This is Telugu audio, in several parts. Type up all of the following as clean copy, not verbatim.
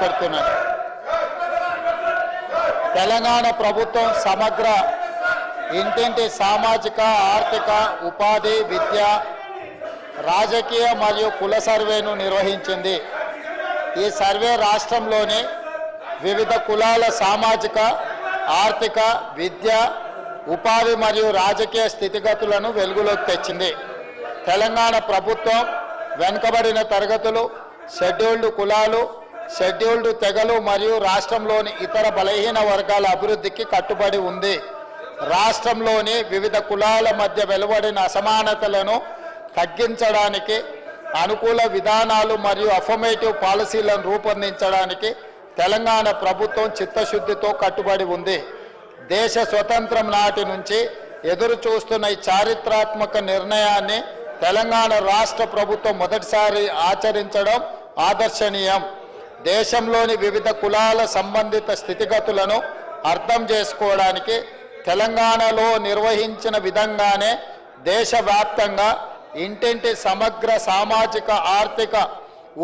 పెడుతున్నారు. తెలంగాణ ప్రభుత్వం సమగ్ర ఇంటింటి సామాజిక ఆర్థిక ఉపాధి విద్య రాజకీయ మరియు కుల సర్వేను నిర్వహించింది. ఈ సర్వే రాష్ట్రంలోని వివిధ కులాల సామాజిక ఆర్థిక విద్య ఉపాధి మరియు రాజకీయ స్థితిగతులను వెలుగులోకి తెచ్చింది. తెలంగాణ ప్రభుత్వం వెనుకబడిన తరగతులు, షెడ్యూల్డ్ కులాలు, షెడ్యూల్డ్ తెగలు మరియు రాష్ట్రంలోని ఇతర బలహీన వర్గాల అభివృద్ధికి కట్టుబడి ఉంది. రాష్ట్రంలోని వివిధ కులాల మధ్య వెలువడిన అసమానతలను తగ్గించడానికి అనుకూల విధానాలు మరియు అఫర్మేటివ్ పాలసీలను రూపొందించడానికి తెలంగాణ ప్రభుత్వం చిత్తశుద్ధితో కట్టుబడి ఉంది. దేశ స్వతంత్రం నాటి నుంచి ఎదురు చూస్తున్న ఈ చారిత్రాత్మక నిర్ణయాన్ని తెలంగాణ రాష్ట్ర ప్రభుత్వం మొదటిసారి ఆచరించడం ఆదర్శనీయం. దేశంలోని వివిధ కులాల సంబంధిత స్థితిగతులను అర్థం చేసుకోవడానికి తెలంగాణలో నిర్వహించిన విధంగానే దేశవ్యాప్తంగా ఇంటింటి సమగ్ర సామాజిక ఆర్థిక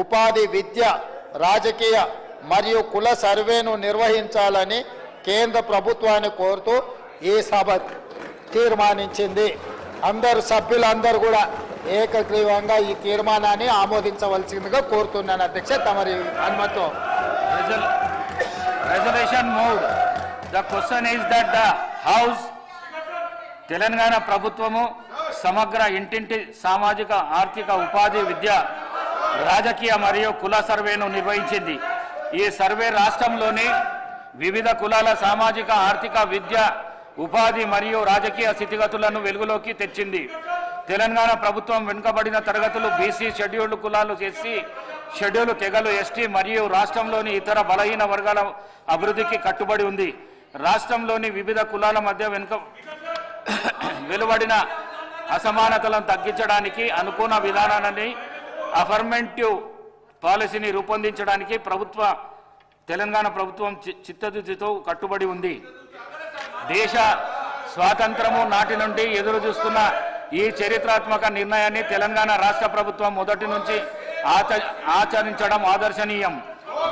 ఉపాధి విద్య రాజకీయ మరియు కుల సర్వేను నిర్వహించాలని కేంద్ర ప్రభుత్వాన్ని కోరుతూ ఈ సభ తీర్మానించింది. అందరు సభ్యులందరూ కూడా ఏకగ్రీవంగా ఈ తీర్మానాన్ని ఆమోదించవలసిందిగా కోరుతున్నాను. అధ్యక్ష, తమరి అనుమతితో. Resolution moved. The question is that the House Telangana ప్రభుత్వము సమగ్ర ఇంటింటి సామాజిక ఆర్థిక ఉపాధి విద్య రాజకీయ మరియు కుల సర్వేను నిర్వహించింది. ఈ సర్వే రాష్ట్రంలోని వివిధ కులాల సామాజిక ఆర్థిక విద్య ఉపాధి మరియు రాజకీయ స్థితిగతులను వెలుగులోకి తెచ్చింది. తెలంగాణ ప్రభుత్వం వెనుకబడిన తరగతులు, బీసీ, షెడ్యూల్డ్ కులాలు, ఎస్సీ, షెడ్యూల్డ్ తెగలు, ఎస్టీ మరియు రాష్ట్రంలోని ఇతర బలహీన వర్గాల అభివృద్ధికి కట్టుబడి ఉంది. రాష్ట్రంలోని వివిధ కులాల మధ్య వెలువడిన అసమానతలను తగ్గించడానికి అనుకూల విధానాన్ని అఫర్మేటివ్ పాలసీని రూపొందించడానికి తెలంగాణ ప్రభుత్వం చిత్తశుద్ధితో కట్టుబడి ఉంది. దేశ స్వాతంత్రము నాటి నుండి ఎదురు చూస్తున్న ఈ చరిత్రాత్మక నిర్ణయాన్ని తెలంగాణ రాష్ట్ర ప్రభుత్వం మొదటి నుంచి ఆచరించడం ఆదర్శనీయం.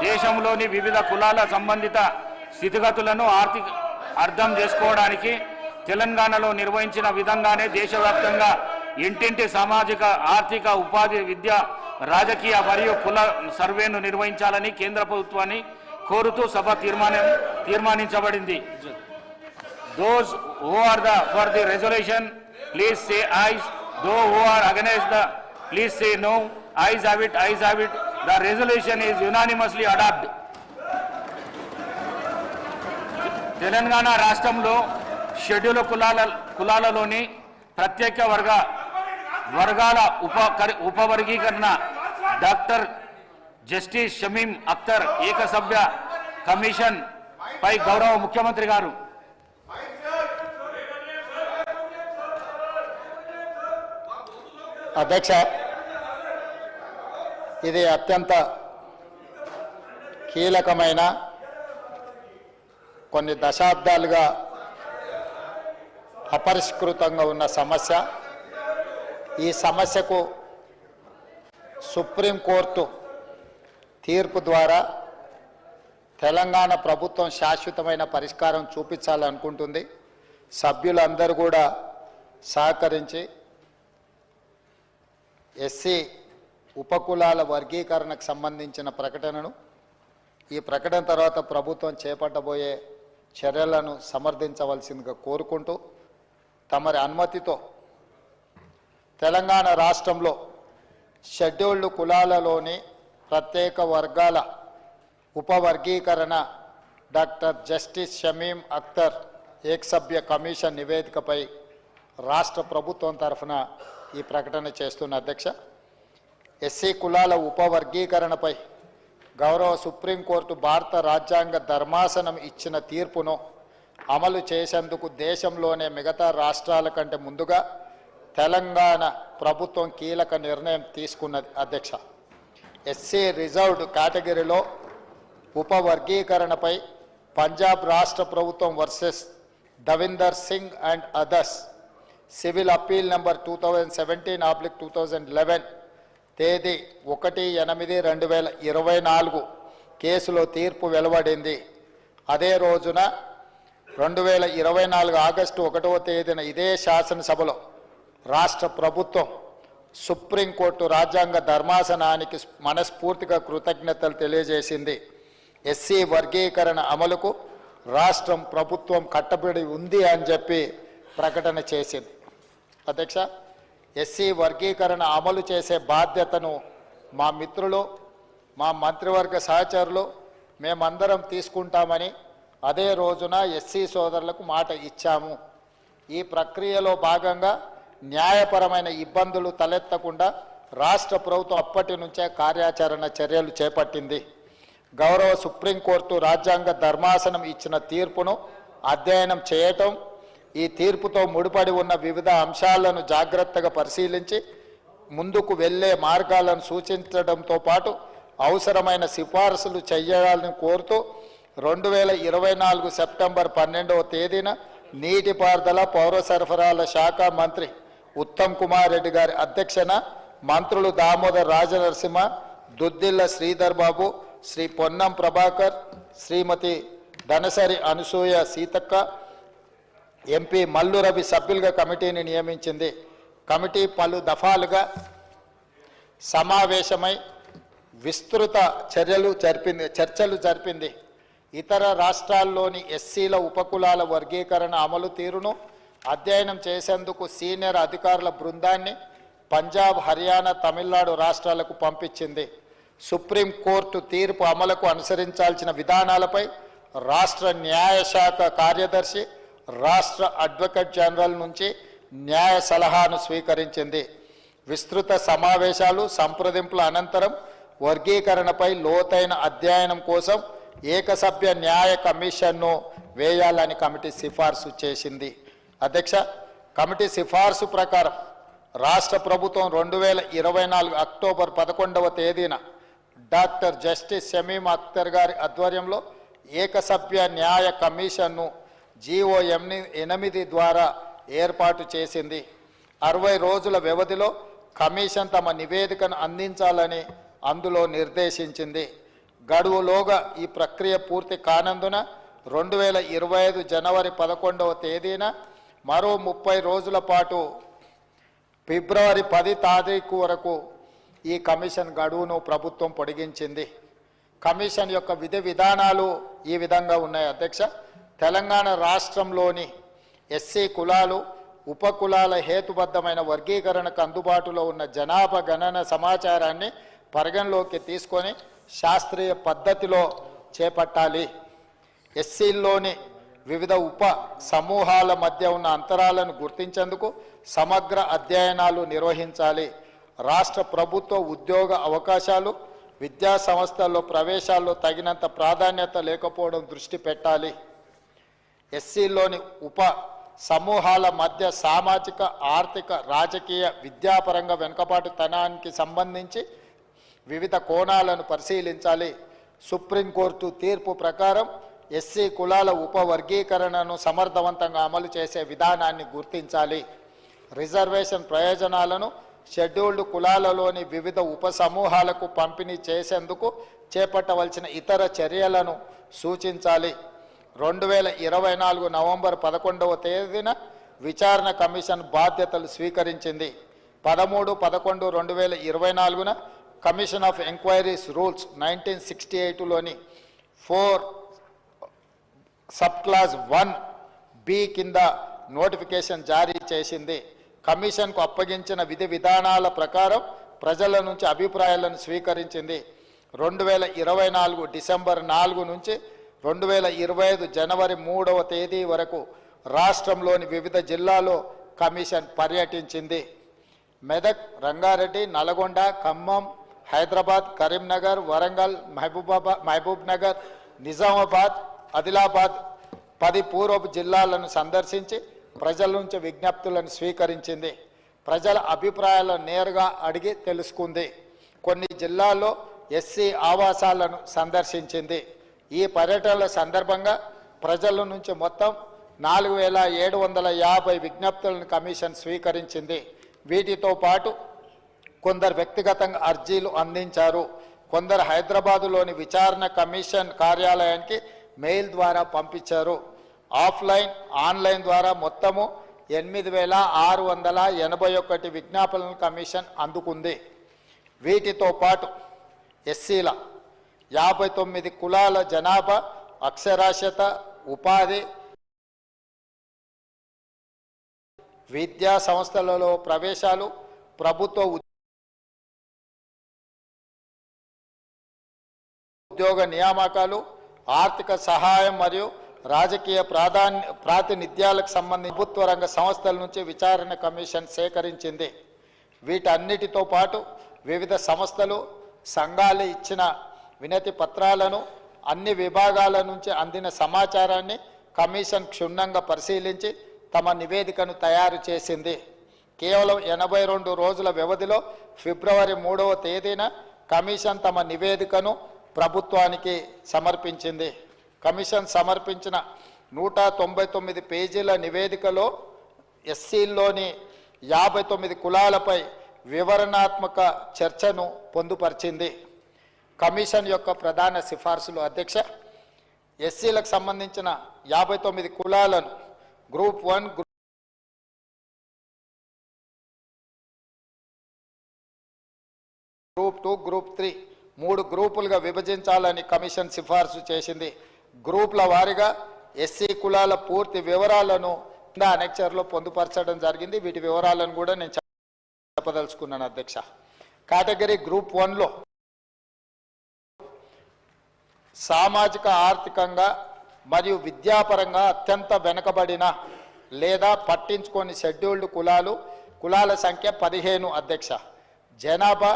దేశంలోని వివిధ కులాల సంబంధిత స్థితిగతులను అర్థం చేసుకోవడానికి తెలంగాణలో నిర్వహించిన విధంగానే దేశవ్యాప్తంగా ఇంటింటి సామాజిక ఆర్థిక ఉపాధి విద్య రాజకీయ మరియు కుల సర్వేను నిర్వహించాలని కేంద్ర ప్రభుత్వాన్ని కోరుతూ సభ తీర్మానించబడింది. Those who are for the resolution, please say ayes. Those who are against please say no. Ayes have it. Ayes have it. The resolution is unanimously adopted. Telangana రాష్ట్రంలో షెడ్యూల్ కులాలలోని ప్రత్యేక వర్గాల ఉపవర్గీకరణ డాక్టర్ జస్టిస్ షమీం అఖ్తర్ ఏకసభ్య కమిషన్ పై గౌరవ ముఖ్యమంత్రి గారు అధ్యక్ష, ఇది అత్యంత కీలకమైన కొన్ని దశాబ్దాలుగా అపరిష్కృతంగా ఉన్న సమస్య. ఈ సమస్యకు సుప్రీంకోర్టు తీర్పు ద్వారా తెలంగాణ ప్రభుత్వం శాశ్వతమైన పరిష్కారం చూపించాలనుకుంటుంది. సభ్యులందరూ కూడా సహకరించి ఎస్సీ ఉపకులాల వర్గీకరణకు సంబంధించిన ప్రకటనను, ఈ ప్రకటన తర్వాత ప్రభుత్వం చేపట్టబోయే చర్యలను సమర్థించవలసిందిగా కోరుకుంటూ తమరి అనుమతితో తెలంగాణ రాష్ట్రంలో షెడ్యూల్డ్ కులాలలోని ప్రత్యేక వర్గాల ఉపవర్గీకరణ డాక్టర్ జస్టిస్ షమీం అఖ్తర్ ఏకసభ్య కమిషన్ నివేదికపై రాష్ట్ర ప్రభుత్వం తరఫున ఈ ప్రకటన చేస్తున్న అధ్యక్ష, ఎస్సీ కులాల ఉపవర్గీకరణపై గౌరవ సుప్రీంకోర్టు భారత రాజ్యాంగ ధర్మాసనం ఇచ్చిన తీర్పును అమలు చేసేందుకు దేశంలోనే మిగతా రాష్ట్రాల కంటే ముందుగా తెలంగాణ ప్రభుత్వం కీలక నిర్ణయం తీసుకున్నది. అధ్యక్ష, ఎస్సీ రిజర్వ్డ్ కేటగిరీలో ఉపవర్గీకరణపై పంజాబ్ రాష్ట్ర ప్రభుత్వం versus Davinder Singh and others civil appeal number 2017/2011 తేదీ 1/8/2024 కేసులో తీర్పు వెలువడింది. అదే రోజున 2024 ఆగస్టు 1వ తేదీన ఇదే శాసనసభలో రాష్ట్ర ప్రభుత్వం సుప్రీంకోర్టు రాజ్యాంగ ధర్మాసనానికి మనస్ఫూర్తిగా కృతజ్ఞతలు తెలియజేసింది. ఎస్సీ వర్గీకరణ అమలుకు రాష్ట్రం ప్రభుత్వం కట్టుబడి ఉంది అని చెప్పి ప్రకటన చేసింది. అధ్యక్ష, ఎస్సీ వర్గీకరణ అమలు చేసే బాధ్యతను మా మిత్రులు, మా మంత్రివర్గ సహచరులు మేమందరం తీసుకుంటామని అదే రోజున ఎస్సీ సోదరులకు మాట ఇచ్చాము. ఈ ప్రక్రియలో భాగంగా న్యాయపరమైన ఇబ్బందులు తలెత్తకుండా రాష్ట్ర ప్రభుత్వం అప్పటి నుంచే కార్యాచరణ చర్యలు చేపట్టింది. గౌరవ సుప్రీంకోర్టు రాజ్యాంగ ధర్మాసనం ఇచ్చిన తీర్పును అధ్యయనం చేయటం, ఈ తీర్పుతో ముడిపడి ఉన్న వివిధ అంశాలను జాగ్రత్తగా పరిశీలించి ముందుకు వెళ్ళే మార్గాలను సూచించడంతో పాటు అవసరమైన సిఫారసులు చేయాలని కోరుతూ 2024 సెప్టెంబర్ 12వ తేదీన నీటిపారుదల పౌర సరఫరాల శాఖ మంత్రి ఉత్తమ్ కుమార్ రెడ్డి గారి అధ్యక్షన మంత్రులు దామోదర్ రాజనరసింహ, దుద్దిల్ల శ్రీధర్ బాబు, శ్రీ పొన్నం ప్రభాకర్, శ్రీమతి ధనసరి అనసూయ సీతక్క, ఎంపీ మల్లు రవి సభ్యులుగా కమిటీని నియమించింది. కమిటీ పలు దఫాలుగా సమావేశమై విస్తృత చర్చలు జరిపింది. ఇతర రాష్ట్రాల్లోని ఎస్సీల ఉపకులాల వర్గీకరణ అమలు తీరును అధ్యయనం చేసేందుకు సీనియర్ అధికారుల బృందాన్ని పంజాబ్, హర్యానా, తమిళనాడు రాష్ట్రాలకు పంపించింది. సుప్రీంకోర్టు తీర్పు అమలుకు అనుసరించాల్సిన విధానాలపై రాష్ట్ర న్యాయశాఖ కార్యదర్శి, రాష్ట్ర అడ్వకేట్ జనరల్ నుంచి న్యాయ సలహాను స్వీకరించింది. విస్తృత సమావేశాలు, సంప్రదింపుల అనంతరం వర్గీకరణపై లోతైన అధ్యయనం కోసం ఏకసభ్య న్యాయ కమిషన్ను వేయాలని కమిటీ సిఫార్సు చేసింది. అధ్యక్ష, కమిటీ సిఫార్సు ప్రకారం రాష్ట్ర ప్రభుత్వం 2024 అక్టోబర్ 11వ తేదీన డాక్టర్ జస్టిస్ షమీం అఖ్తర్ గారి ఆధ్వర్యంలో ఏకసభ్య న్యాయ కమిషన్ను జీవో 8 ద్వారా ఏర్పాటు చేసింది. 60 రోజుల వ్యవధిలో కమిషన్ తమ నివేదికను అందించాలని అందులో నిర్దేశించింది. గడువులోగా ఈ ప్రక్రియ పూర్తి కానందున 2025 జనవరి 11వ తేదీన మరో 30 రోజుల పాటు ఫిబ్రవరి 10 తారీఖు వరకు ఈ కమిషన్ గడువును ప్రభుత్వం పొడిగించింది. కమిషన్ యొక్క విధి విధానాలు ఈ విధంగా ఉన్నాయి. అధ్యక్ష, తెలంగాణ రాష్ట్రంలోని ఎస్సీ కులాలు, ఉపకులాల హేతుబద్ధమైన వర్గీకరణకు అందుబాటులో ఉన్న జనాభా గణన సమాచారాన్ని పరిగణలోకి తీసుకొని శాస్త్రీయ పద్ధతిలో చేపట్టాలి. ఎస్సీల్లోని వివిధ ఉప సమూహాల మధ్య ఉన్న అంతరాలను గుర్తించేందుకు సమగ్ర అధ్యయనాలు నిర్వహించాలి. రాష్ట్ర ప్రభుత్వ ఉద్యోగ అవకాశాలు, విద్యా సంస్థల్లో ప్రవేశాల్లో తగినంత ప్రాధాన్యత లేకపోవడం దృష్టి పెట్టాలి. ఎస్సీల్లోని ఉప సమూహాల మధ్య సామాజిక, ఆర్థిక, రాజకీయ, విద్యాపరంగా వెనుకబాటుతనానికి సంబంధించి వివిధ కోణాలను పరిశీలించాలి. సుప్రీంకోర్టు తీర్పు ప్రకారం ఎస్సీ కులాల ఉపవర్గీకరణను సమర్థవంతంగా అమలు చేసే విధానాన్ని గుర్తించాలి. రిజర్వేషన్ ప్రయోజనాలను షెడ్యూల్డ్ కులాలలోని వివిధ ఉపసమూహాలకు పంపిణీ చేసేందుకు చేపట్టవలసిన ఇతర చర్యలను సూచించాలి. 2024 నవంబర్ 11వ తేదీన విచారణ కమిషన్ బాధ్యతలు స్వీకరించింది. 13/11/2024న కమిషన్ ఆఫ్ ఎంక్వైరీస్ రూల్స్ 1968లోని 4 సబ్ క్లాస్ 1B కింద నోటిఫికేషన్ జారీ చేసింది. కమిషన్కు అప్పగించిన విధి విధానాల ప్రకారం ప్రజల నుంచి అభిప్రాయాలను స్వీకరించింది. 2024 డిసెంబర్ 4 నుంచి 2025 జనవరి 3వ తేదీ వరకు రాష్ట్రంలోని వివిధ జిల్లాల్లో కమిషన్ పర్యటించింది. మెదక్, రంగారెడ్డి, నల్గొండ, ఖమ్మం, హైదరాబాద్, కరీంనగర్, వరంగల్, మహబూబ్ నగర్, నిజామాబాద్, ఆదిలాబాద్ 10 పూర్వపు జిల్లాలను సందర్శించి ప్రజల నుంచి విజ్ఞప్తులను స్వీకరించింది. ప్రజల అభిప్రాయాలను నేరుగా అడిగి తెలుసుకుంది. కొన్ని జిల్లాల్లో ఎస్సీ ఆవాసాలను సందర్శించింది. ఈ పర్యటనల సందర్భంగా ప్రజల నుంచి మొత్తం 4750 విజ్ఞప్తులను కమిషన్ స్వీకరించింది. వీటితో పాటు కొందరు వ్యక్తిగతంగా అర్జీలు అందించారు. కొందరు హైదరాబాదులోని విచారణ కమిషన్ కార్యాలయానికి మెయిల్ ద్వారా పంపించారు. ఆఫ్లైన్ ఆన్లైన్ ద్వారా మొత్తము 8,681 విజ్ఞాపనలను కమిషన్ అందుకుంది. వీటితో పాటు ఎస్సీల 59 కులాల జనాభా అక్షరాస్యత, ఉపాధి, విద్యా సంస్థలలో ప్రవేశాలు, ప్రభుత్వ ఉద్యోగ నియామకాలు, ఆర్థిక సహాయం మరియు రాజకీయ ప్రాతినిధ్యాలకు సంబంధించి ప్రభుత్వ రంగ సంస్థల నుంచి విచారణ కమిషన్ సేకరించింది. వీటన్నిటితో పాటు వివిధ సంస్థలు, సంఘాలు ఇచ్చిన వినతి పత్రాలను, అన్ని విభాగాల నుంచి అందిన సమాచారాన్ని కమిషన్ క్షుణ్ణంగా పరిశీలించి తమ నివేదికను తయారు చేసింది. కేవలం 82 రోజుల వ్యవధిలో ఫిబ్రవరి 3వ తేదీన కమిషన్ తమ నివేదికను ప్రభుత్వానికి సమర్పించింది. కమిషన్ సమర్పించిన 199 పేజీల నివేదికలో ఎస్సీల్లోని 59 కులాలపై వివరణాత్మక చర్చను పొందుపరిచింది. కమిషన్ యొక్క ప్రధాన సిఫార్సులు అధ్యక్ష, ఎస్సీలకు సంబంధించిన 59 కులాలను గ్రూప్ 1, గ్రూప్ 2, గ్రూప్ 3 3 గ్రూపులుగా విభజించాలని కమిషన్ సిఫార్సు చేసింది. గ్రూపుల వారీగా ఎస్సీ కులాల పూర్తి వివరాలను అనెక్చర్లో పొందుపరచడం జరిగింది. వీటి వివరాలను కూడా నేను చెప్పదలుచుకున్నాను అధ్యక్ష. కేటగిరీ గ్రూప్ 1లో సామాజిక, ఆర్థికంగా మరియు విద్యాపరంగా అత్యంత వెనుకబడిన లేదా పట్టించుకొని షెడ్యూల్డ్ కులాల సంఖ్య 15 అధ్యక్ష. జనాభా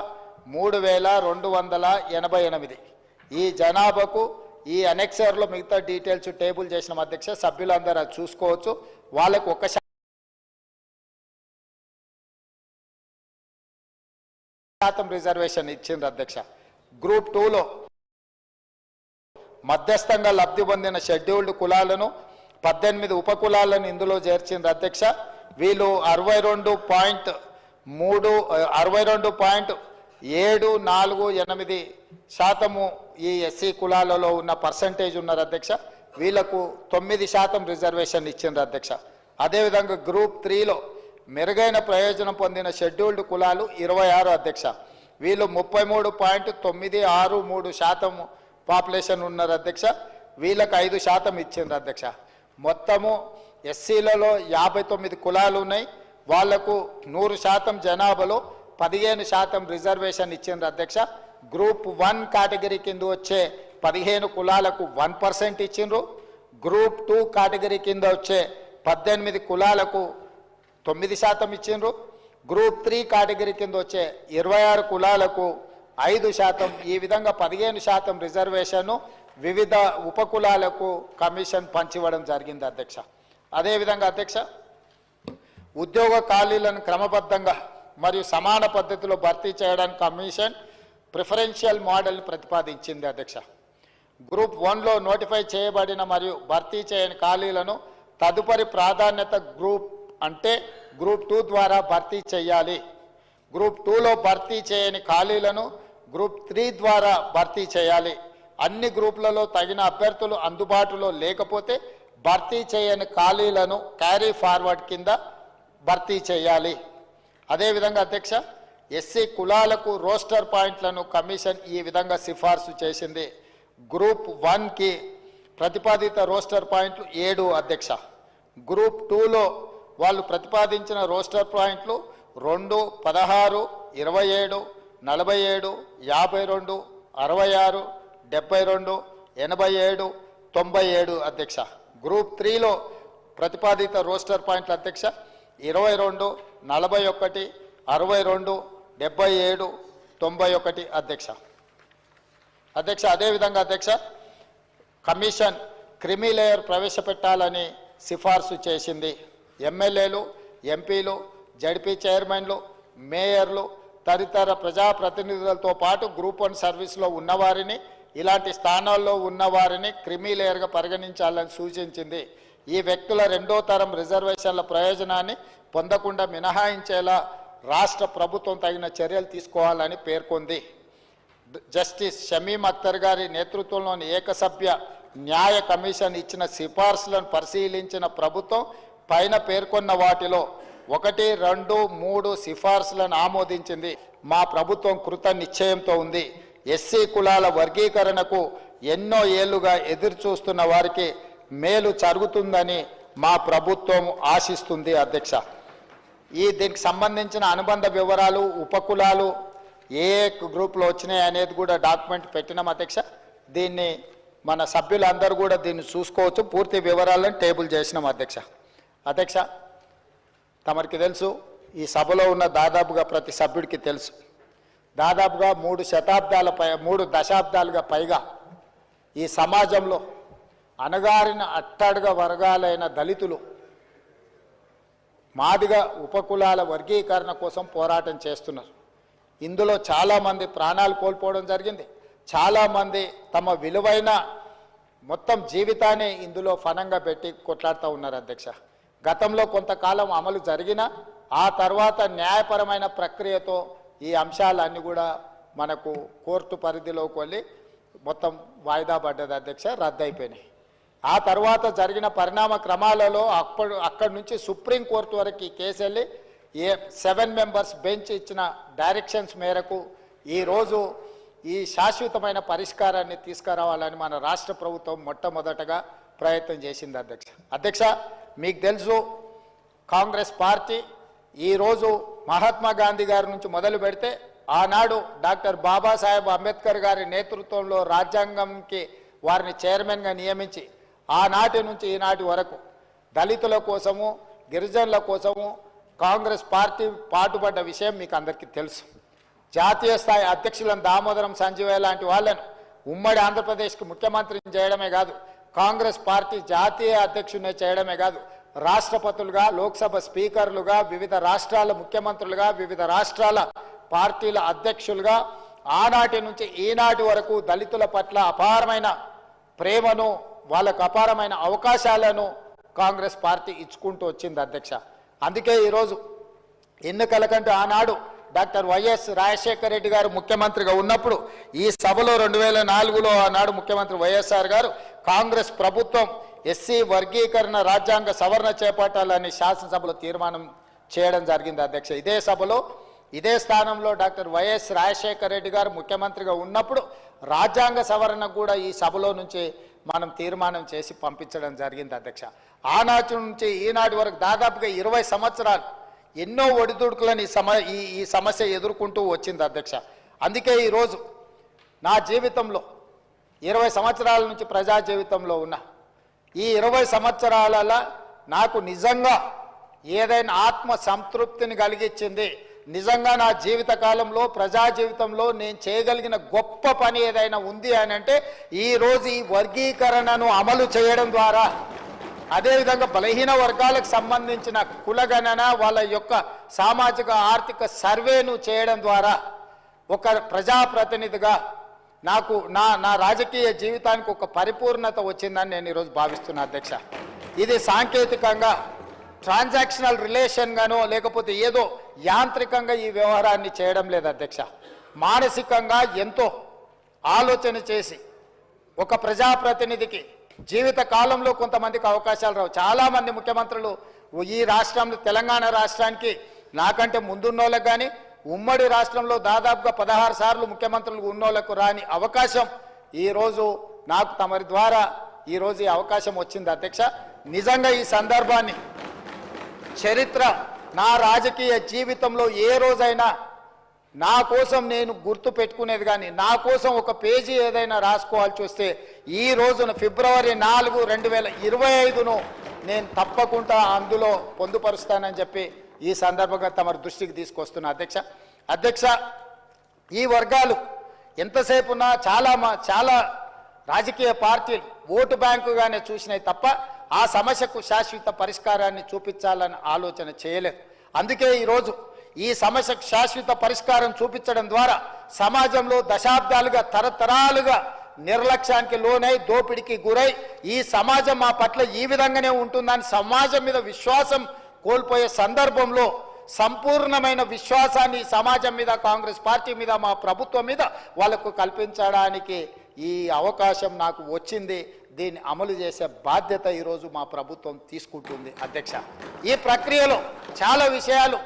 3,288. ఈ జనాభాకు ఈ అనెక్సర్లో మిగతా డీటెయిల్స్ టేబుల్ చేసిన అధ్యక్ష, సభ్యులందరూ అది చూసుకోవచ్చు. వాళ్ళకు 1% రిజర్వేషన్ ఇచ్చింది అధ్యక్ష. గ్రూప్ 2లో మధ్యస్థంగా లబ్ధి పొందిన షెడ్యూల్డ్ కులాలను 18 ఉపకులాలను ఇందులో చేర్చింది అధ్యక్ష. వీళ్ళు 62.748% ఈ ఎస్సీ కులాలలో ఉన్న పర్సంటేజ్ ఉన్నారు అధ్యక్ష. వీళ్లకు 9% రిజర్వేషన్ ఇచ్చింది అధ్యక్ష. అదేవిధంగా గ్రూప్ 3లో మెరుగైన ప్రయోజనం పొందిన షెడ్యూల్డ్ కులాలు 26 అధ్యక్ష. వీళ్ళు 33.963% పాపులేషన్ ఉన్నారు అధ్యక్ష. వీళ్ళకి 5% ఇచ్చింది అధ్యక్ష. మొత్తము ఎస్సీలలో 59 కులాలు ఉన్నాయి. వాళ్లకు 100% జనాభాలో 15% రిజర్వేషన్ ఇచ్చింది అధ్యక్ష. గ్రూప్ 1 కేటగిరీ కింద వచ్చే 15 కులాలకు 1% ఇచ్చిండ్రు. గ్రూప్ 2 కేటగిరీ కింద వచ్చే 18 కులాలకు 9% ఇచ్చిండ్రు. గ్రూప్ 3 కేటగిరీ కింద వచ్చే 26 కులాలకు 5%. ఈ విధంగా 15% రిజర్వేషన్ వివిధ ఉపకులాలకు కమిషన్ పంచివ్వడం జరిగింది అధ్యక్ష. అదేవిధంగా అధ్యక్ష, ఉద్యోగ ఖాళీలను క్రమబద్ధంగా మరియు సమాన పద్ధతిలో భర్తీ చేయడానికి కమిషన్ ప్రిఫరెన్షియల్ మోడల్ ప్రతిపాదించింది అధ్యక్ష. గ్రూప్ 1లో నోటిఫై చేయబడిన మరియు భర్తీ చేయని ఖాళీలను తదుపరి ప్రాధాన్యత గ్రూప్ అంటే గ్రూప్ 2 ద్వారా భర్తీ చేయాలి. గ్రూప్ 2లో భర్తీ చేయని ఖాళీలను గ్రూప్ 3 ద్వారా భర్తీ చేయాలి. అన్ని గ్రూపులలో తగిన అభ్యర్థులు అందుబాటులో లేకపోతే భర్తీ చేయని ఖాళీలను క్యారీ ఫార్వర్డ్ కింద భర్తీ చేయాలి. అదేవిధంగా అధ్యక్ష, ఎస్సీ కులాలకు రోస్టర్ పాయింట్లను కమిషన్ ఈ విధంగా సిఫార్సు చేసింది. గ్రూప్ 1కి ప్రతిపాదిత రోస్టర్ పాయింట్లు 7 అధ్యక్ష. గ్రూప్ 2లో వాళ్ళు ప్రతిపాదించిన రోస్టర్ పాయింట్లు 2, 16, 27, 47, 52, 66, 72, 87, 97 అధ్యక్ష. గ్రూప్ 3లో ప్రతిపాదిత రోస్టర్ పాయింట్లు అధ్యక్ష 22, 41, 62, 77, 91 అధ్యక్ష. అదేవిధంగా అధ్యక్ష, కమిషన్ క్రిమీ లేయర్ ప్రవేశపెట్టాలని సిఫార్సు చేసింది. ఎమ్మెల్యేలు, ఎంపీలు, జడ్పీ చైర్మన్లు, మేయర్లు తదితర ప్రజాప్రతినిధులతో పాటు గ్రూప్ 1 సర్వీస్లో ఉన్నవారిని, ఇలాంటి స్థానాల్లో ఉన్నవారిని క్రిమీ లేయర్గా పరిగణించాలని సూచించింది. ఈ వ్యక్తుల 2వ తరం రిజర్వేషన్ల ప్రయోజనాన్ని పొందకుండా మినహాయించేలా రాష్ట్ర ప్రభుత్వం తగిన చర్యలు తీసుకోవాలని పేర్కొంది. జస్టిస్ షమీం అఖ్తర్ గారి నేతృత్వంలోని ఏకసభ్య న్యాయ కమిషన్ ఇచ్చిన సిఫార్సులను పరిశీలించిన ప్రభుత్వం పైన పేర్కొన్న వాటిలో 1, 2, 3 సిఫార్సులను ఆమోదించింది. మా ప్రభుత్వం కృత నిశ్చయంతో ఉంది. ఎస్సీ కులాల వర్గీకరణకు ఎన్నో ఏళ్లుగా ఎదురు చూస్తున్న వారికి మేలు జరుగుతుందని మా ప్రభుత్వం ఆశిస్తుంది అధ్యక్ష. దీనికి సంబంధించిన అనుబంధ వివరాలు ఉపకులాలు ఏ గ్రూప్లో వచ్చినాయి అనేది కూడా డాక్యుమెంట్ పెట్టినాం అధ్యక్ష. దీన్ని మన సభ్యులందరూ కూడా దీన్ని చూసుకోవచ్చు. పూర్తి వివరాలను టేబుల్ చేసినాం అధ్యక్ష. అధ్యక్ష, తమరికి తెలుసు, ఈ సభలో ఉన్న దాదాపుగా ప్రతి సభ్యుడికి తెలుసు, దాదాపుగా 3 దశాబ్దాలుగా పైగా ఈ సమాజంలో అణగారిన అట్టడుగ వర్గాలైన దళితులు మాదిగ ఉపకులాల వర్గీకరణ కోసం పోరాటం చేస్తున్నారు. ఇందులో చాలామంది ప్రాణాలు కోల్పోవడం జరిగింది. చాలామంది తమ విలువైన మొత్తం జీవితాన్ని ఇందులో ఫనంగా పెట్టి కొట్లాడుతూ ఉన్నారు అధ్యక్ష. గతంలో కొంతకాలం అమలు జరిగిన ఆ తర్వాత న్యాయపరమైన ప్రక్రియతో ఈ అంశాలన్నీ కూడా మనకు కోర్టు పరిధిలోకి వెళ్ళి మొత్తం వాయిదా పడ్డది అధ్యక్ష, రద్దయిపోయినాయి. ఆ తర్వాత జరిగిన పరిణామ క్రమాలలో అక్కడి నుంచి సుప్రీంకోర్టు వరకు ఈ కేసు వెళ్ళి 7 మెంబర్స్ బెంచ్ ఇచ్చిన డైరెక్షన్స్ మేరకు ఈరోజు ఈ శాశ్వతమైన పరిష్కారాన్ని తీసుకురావాలని మన రాష్ట్ర ప్రభుత్వం మొట్టమొదటగా ప్రయత్నం చేసింది అధ్యక్ష. అధ్యక్ష, మీకు తెలుసు, కాంగ్రెస్ పార్టీ ఈరోజు మహాత్మా గాంధీ గారి నుంచి మొదలు పెడితే ఆనాడు డాక్టర్ బాబాసాహెబ్ అంబేద్కర్ గారి నేతృత్వంలో రాజ్యాంగంకి వారిని చైర్మన్గా నియమించి ఆనాటి నుంచి ఈనాటి వరకు దళితుల కోసము గిరిజనుల కోసము కాంగ్రెస్ పార్టీ పాటుపడ్డ విషయం మీకు అందరికీ తెలుసు. జాతీయ స్థాయి అధ్యక్షులను దామోదరం సంజీవయ్య లాంటి వాళ్ళను ఉమ్మడి ఆంధ్రప్రదేశ్కి ముఖ్యమంత్రిని చేయడమే కాదు, కాంగ్రెస్ పార్టీ జాతీయ అధ్యక్షుడిని చేయడమే కాదు, రాష్ట్రపతులుగా, లోక్సభ స్పీకర్లుగా, వివిధ రాష్ట్రాల ముఖ్యమంత్రులుగా, వివిధ రాష్ట్రాల పార్టీల అధ్యక్షులుగా ఆనాటి నుంచి ఈనాటి వరకు దళితుల పట్ల అపారమైన ప్రేమను, వాళ్ళకు అపారమైన అవకాశాలను కాంగ్రెస్ పార్టీ ఇచ్చుకుంటూ వచ్చింది అధ్యక్ష. అందుకే ఈరోజు ఎన్నికల కంటే ఆనాడు డాక్టర్ వైఎస్ రాజశేఖర రెడ్డి గారు ముఖ్యమంత్రిగా ఉన్నప్పుడు ఈ సభలో 2004లో ఆనాడు ముఖ్యమంత్రి వైఎస్ఆర్ గారు కాంగ్రెస్ ప్రభుత్వం ఎస్సీ వర్గీకరణ రాజ్యాంగ సవరణ చేపట్టాలని శాసనసభలో తీర్మానం చేయడం జరిగింది అధ్యక్ష. ఇదే సభలో ఇదే స్థానంలో డాక్టర్ వైఎస్ రాజశేఖర రెడ్డి గారు ముఖ్యమంత్రిగా ఉన్నప్పుడు రాజ్యాంగ సవరణ కూడా ఈ సభలో నుంచి మనం తీర్మానం చేసి పంపించడం జరిగింది అధ్యక్ష. ఆనాటి నుంచి ఈనాటి వరకు దాదాపుగా 20 సంవత్సరాలు ఎన్నో ఒడిదుడుకులను ఈ సమస్య ఎదుర్కొంటూ వచ్చింది అధ్యక్ష. అందుకే ఈరోజు నా జీవితంలో 20 సంవత్సరాల నుంచి ప్రజా జీవితంలో ఉన్న ఈ 20 సంవత్సరాలలో నాకు నిజంగా ఏదైనా ఆత్మ సంతృప్తిని కలిగించింది, నిజంగా నా జీవిత కాలంలో ప్రజా జీవితంలో నేను చేయగలిగిన గొప్ప పని ఏదైనా ఉంది అని అంటే ఈరోజు ఈ వర్గీకరణను అమలు చేయడం ద్వారా, అదేవిధంగా బలహీన వర్గాలకు సంబంధించిన కులగణన, వాళ్ళ యొక్క సామాజిక ఆర్థిక సర్వేను చేయడం ద్వారా ఒక ప్రజాప్రతినిధిగా నాకు నా రాజకీయ జీవితానికి ఒక పరిపూర్ణత వచ్చిందని నేను ఈరోజు భావిస్తున్నా అధ్యక్ష. ఇది సాంకేతికంగా ట్రాన్సాక్షనల్ రిలేషన్గానో లేకపోతే ఏదో యాంత్రికంగా ఈ వ్యవహారాన్ని చేయడం లేదు అధ్యక్ష. మానసికంగా ఎంతో ఆలోచన చేసి ఒక ప్రజాప్రతినిధికి జీవిత కాలంలో కొంతమందికి అవకాశాలు రావు. చాలామంది ముఖ్యమంత్రులు ఈ రాష్ట్రంలో తెలంగాణ రాష్ట్రానికి నాకంటే ముందున్నోళ్ళకి కానీ ఉమ్మడి రాష్ట్రంలో దాదాపుగా 16 సార్లు ముఖ్యమంత్రులు ఉన్నోళ్లకు రాని అవకాశం ఈరోజు నాకు తమరి ద్వారా ఈరోజు ఈ అవకాశం వచ్చింది అధ్యక్ష. నిజంగా ఈ సందర్భాన్ని చరిత్ర నా రాజకీయ జీవితంలో ఏ రోజైనా నా కోసం నేను గుర్తు పెట్టుకునేది కానీ నా కోసం ఒక పేజీ ఏదైనా రాసుకోవాల్సి వస్తే ఈ రోజున ఫిబ్రవరి 4, 2025ను నేను తప్పకుండా అందులో పొందుపరుస్తానని చెప్పి ఈ సందర్భంగా తమ దృష్టికి తీసుకొస్తున్నా అధ్యక్ష. ఈ వర్గాలు ఎంతసేపు ఉన్నా చాలా రాజకీయ పార్టీలు ఓటు బ్యాంకుగానే చూసినాయి తప్ప ఆ సమస్యకు శాశ్వత పరిష్కారాన్ని చూపించాలని ఆలోచన చేయలేదు. అందుకే ఈరోజు ఈ సమస్యకు శాశ్వత పరిష్కారం చూపించడం ద్వారా సమాజంలో దశాబ్దాలుగా తరతరాలుగా నిర్లక్ష్యానికి లోనై దోపిడికి గురై ఈ సమాజం మా పట్ల ఈ విధంగానే ఉంటుందని సమాజం మీద విశ్వాసం కోల్పోయే సందర్భంలో సంపూర్ణమైన విశ్వాసాన్ని ఈ సమాజం మీద, కాంగ్రెస్ పార్టీ మీద, మా ప్రభుత్వం మీద వాళ్ళకు కల్పించడానికి ఈ అవకాశం నాకు వచ్చింది. దీన్ని అమలు చేసే బాధ్యత ఈరోజు మా ప్రభుత్వం తీసుకుంటుంది అధ్యక్ష. ఈ ప్రక్రియలో చాలా విషయాలు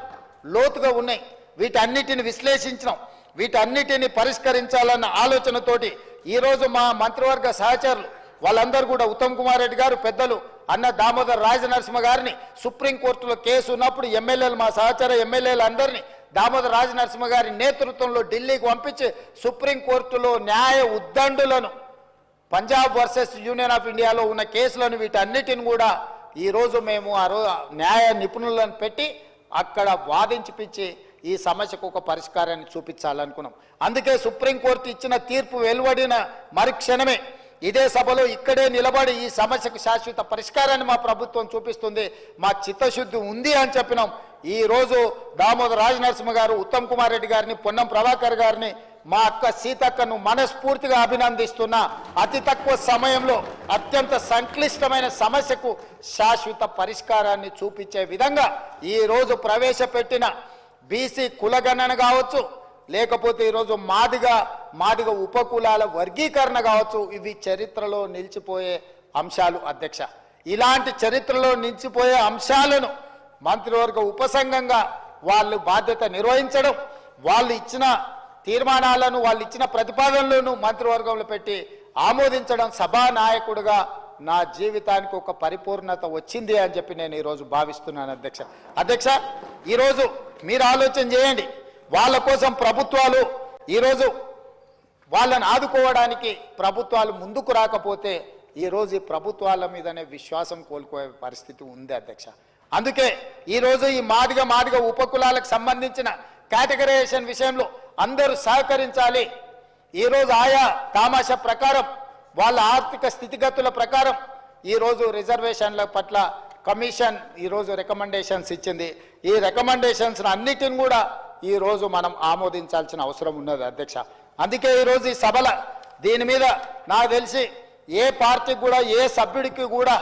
లోతుగా ఉన్నాయి. వీటన్నిటిని విశ్లేషించడం, వీటన్నిటిని పరిష్కరించాలన్న ఆలోచనతోటి ఈరోజు మా మంత్రివర్గ సహచరులు వాళ్ళందరూ కూడా ఉత్తమ్ కుమార్ రెడ్డి గారు, పెద్దలు అన్న దామోదర్ రాజనరసింహ గారిని సుప్రీంకోర్టులో కేసు ఉన్నప్పుడు ఎమ్మెల్యేలు, మా సహచర ఎమ్మెల్యేలు అందరినీ దామోదర్ రాజనరసింహ గారి నేతృత్వంలో ఢిల్లీకి పంపించి సుప్రీంకోర్టులో న్యాయ ఉద్దండులను, పంజాబ్ వర్సెస్ యూనియన్ ఆఫ్ ఇండియాలో ఉన్న కేసులను వీటన్నిటిని కూడా ఈరోజు మేము న్యాయ నిపుణులను పెట్టి అక్కడ వాదించిపించి ఈ సమస్యకు ఒక పరిష్కారాన్ని చూపించాలనుకున్నాం. అందుకే సుప్రీంకోర్టు ఇచ్చిన తీర్పు వెలువడిన మరుక్షణమే ఇదే సభలో ఇక్కడే నిలబడి ఈ సమస్యకు శాశ్వత పరిష్కారాన్ని మా ప్రభుత్వం చూపిస్తుంది, మా చిత్తశుద్ధి ఉంది అని చెప్పినాం. ఈ రోజు దామోదర్ రాజనరసింహ గారు, ఉత్తమ్ కుమార్ రెడ్డి గారిని, పొన్నం ప్రభాకర్ గారిని, మా అక్క సీతక్కను మనస్ఫూర్తిగా అభినందిస్తున్నా. అతి తక్కువ సమయంలో అత్యంత సంక్లిష్టమైన సమస్యకు శాశ్వత పరిష్కారాన్ని చూపించే విధంగా ఈ రోజు ప్రవేశపెట్టిన బీసీ కులగణన కావచ్చు, లేకపోతే ఈరోజు మాదిగ ఉపకులాల వర్గీకరణ కావచ్చు, ఇవి చరిత్రలో నిలిచిపోయే అంశాలు అధ్యక్ష. ఇలాంటి చరిత్రలో నిలిచిపోయే అంశాలను మంత్రివర్గ ఉపసంఘంగా వాళ్ళు బాధ్యత నిర్వహించడం, వాళ్ళు ఇచ్చిన తీర్మానాలను, వాళ్ళు ఇచ్చిన ప్రతిపాదనలను మంత్రివర్గంలో పెట్టి ఆమోదించడం సభానాయకుడిగా నా జీవితానికి ఒక పరిపూర్ణత వచ్చింది అని చెప్పి నేను ఈరోజు భావిస్తున్నాను అధ్యక్ష. అధ్యక్ష, ఈరోజు మీరు ఆలోచన చేయండి, వాళ్ళ కోసం ప్రభుత్వాలు ఈరోజు వాళ్ళని ఆదుకోవడానికి ప్రభుత్వాలు ముందుకు రాకపోతే ఈరోజు ఈ ప్రభుత్వాల మీదనే విశ్వాసం కోల్పోయే పరిస్థితి ఉంది అధ్యక్ష. అందుకే ఈరోజు ఈ మాదిగ ఉపకులాలకు సంబంధించిన కేటగరైజేషన్ విషయంలో అందరూ సహకరించాలి. ఈరోజు ఆయా తామాషా ప్రకారం, వాళ్ళ ఆర్థిక స్థితిగతుల ప్రకారం ఈరోజు రిజర్వేషన్ల పట్ల కమిషన్ ఈరోజు రికమెండేషన్స్ ఇచ్చింది. ఈ రికమెండేషన్స్ అన్నిటిని కూడా ఈరోజు మనం ఆమోదించాల్సిన అవసరం ఉన్నది అధ్యక్ష. అందుకే ఈరోజు ఈ సభల దీని మీద నాకు తెలిసి ఏ పార్టీకి కూడా, ఏ సభ్యుడికి కూడా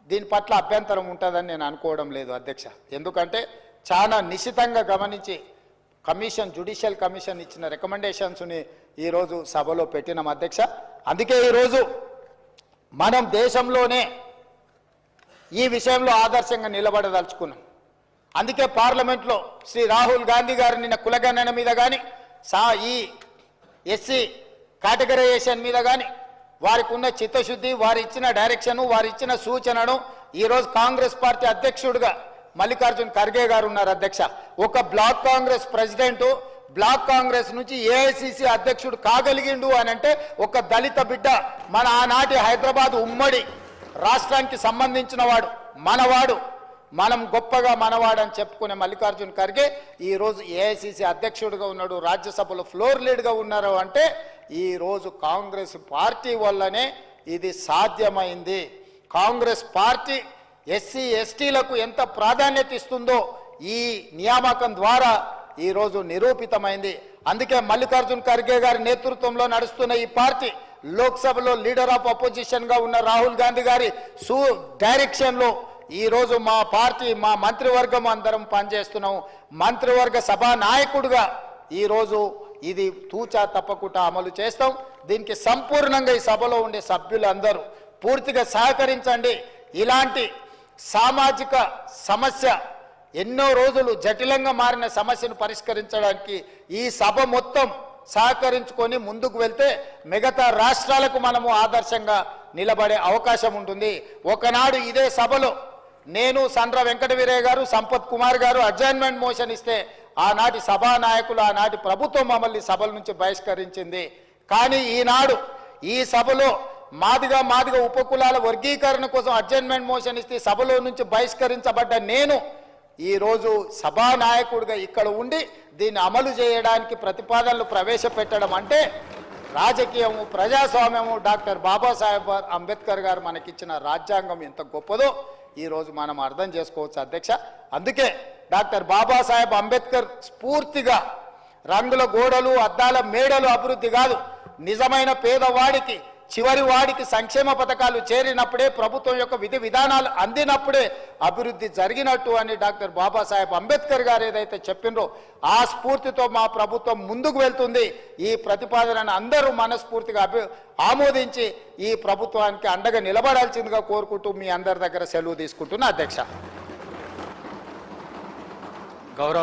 దీని పట్ల అభ్యంతరం ఉంటుందని నేను అనుకోవడం లేదు అధ్యక్ష. ఎందుకంటే చాలా నిశితంగా గమనించి కమిషన్, జ్యుడిషియల్ కమిషన్ ఇచ్చిన రికమెండేషన్స్ని ఈరోజు సభలో పెట్టినాం అధ్యక్ష. అందుకే ఈరోజు మనం దేశంలోనే ఈ విషయంలో ఆదర్శంగా నిలబడదలుచుకున్నాం. అందుకే పార్లమెంట్లో శ్రీ రాహుల్ గాంధీ గారు నిన్న కులగణన మీద కానీ, ఈ ఎస్సీ కేటగరైజేషన్ మీద కానీ వారికి ఉన్న చిత్తశుద్ధి, వారు ఇచ్చిన డైరెక్షను, వారు ఇచ్చిన సూచనను ఈరోజు కాంగ్రెస్ పార్టీ అధ్యక్షుడిగా మల్లికార్జున్ ఖర్గే గారు ఉన్నారు అధ్యక్ష. ఒక block Congress president block Congress నుంచి ఏఐసిసి అధ్యక్షుడు కాగలిగిండు అని అంటే ఒక దళిత బిడ్డ, మన ఆనాటి హైదరాబాద్ ఉమ్మడి రాష్ట్రానికి సంబంధించిన వాడు, మనవాడు, మనం గొప్పగా మనవాడని చెప్పుకునే మల్లికార్జున్ ఖర్గే ఈరోజు ఏఐసిసి అధ్యక్షుడిగా ఉన్నాడు, రాజ్యసభలో ఫ్లోర్ లీడ్గా ఉన్నారు. అంటే ఈరోజు కాంగ్రెస్ పార్టీ వల్లనే ఇది సాధ్యమైంది. కాంగ్రెస్ పార్టీ ఎస్సీ ఎస్టీలకు ఎంత ప్రాధాన్యత ఇస్తుందో ఈ నియామకం ద్వారా ఈరోజు నిరూపితమైంది. అందుకే మల్లికార్జున్ ఖర్గే గారి నేతృత్వంలో నడుస్తున్న ఈ పార్టీ లోక్సభలో లీడర్ ఆఫ్ అపోజిషన్ గా ఉన్న రాహుల్ గాంధీ గారి డైరెక్షన్లో ఈరోజు మా పార్టీ, మా మంత్రివర్గం అందరం పనిచేస్తున్నాం. మంత్రివర్గ సభా నాయకుడిగా ఈరోజు ఇది తూచా తప్పకుండా అమలు చేస్తాం. దీనికి సంపూర్ణంగా ఈ సభలో ఉండే సభ్యులందరూ పూర్తిగా సహకరించండి. ఇలాంటి సామాజిక సమస్య, ఎన్నో రోజులు జటిలంగా మారిన సమస్యను పరిష్కరించడానికి ఈ సభ మొత్తం సహకరించుకొని ముందుకు వెళ్తే మిగతా రాష్ట్రాలకు మనము ఆదర్శంగా నిలబడే అవకాశం ఉంటుంది. ఒకనాడు ఇదే సభలో నేను, సండ్ర వెంకట వీరయ్య గారు, సంపత్ కుమార్ గారు అడ్జర్న్మెంట్ మోషన్ ఇస్తే ఆనాటి సభా నాయకులు, ఆనాటి ప్రభుత్వం మమ్మల్ని సభల నుంచి బహిష్కరించింది. కానీ ఈనాడు ఈ సభలో మాదిగ ఉపకులాల వర్గీకరణ కోసం అడ్జర్న్మెంట్ మోషన్ ఇస్తే సభలో నుంచి బహిష్కరించబడ్డ నేను ఈరోజు సభానాయకుడిగా ఇక్కడ ఉండి దీన్ని అమలు చేయడానికి ప్రతిపాదనలు ప్రవేశపెట్టడం అంటే రాజకీయము, ప్రజాస్వామ్యము, డాక్టర్ బాబాసాహెబ్ అంబేద్కర్ గారు మనకిచ్చిన రాజ్యాంగం ఎంత గొప్పదో ఈరోజు మనం అర్థం చేసుకోవచ్చు అధ్యక్ష. అందుకే డాక్టర్ బాబాసాహెబ్ అంబేద్కర్ స్ఫూర్తిగా రంగుల గోడలు, అద్దాల మేడలు అభివృద్ధి కాదు, నిజమైన పేదవాడికి చివరి వాడికి సంక్షేమ పథకాలు చేరినప్పుడే, ప్రభుత్వం యొక్క విధి విధానాలు అందినప్పుడే అభివృద్ధి జరిగినట్టు అని డాక్టర్ బాబాసాహెబ్ అంబేద్కర్ గారు ఏదైతే చెప్పినరో ఆ స్ఫూర్తితో మా ప్రభుత్వం ముందుకు వెళ్తుంది. ఈ ప్రతిపాదనను అందరూ మనస్ఫూర్తిగా ఆమోదించి ఈ ప్రభుత్వానికి అండగా నిలబడాల్సిందిగా కోరుకుంటూ మీ అందరి దగ్గర సెలవు తీసుకుంటున్నా అధ్యక్ష. గౌరవ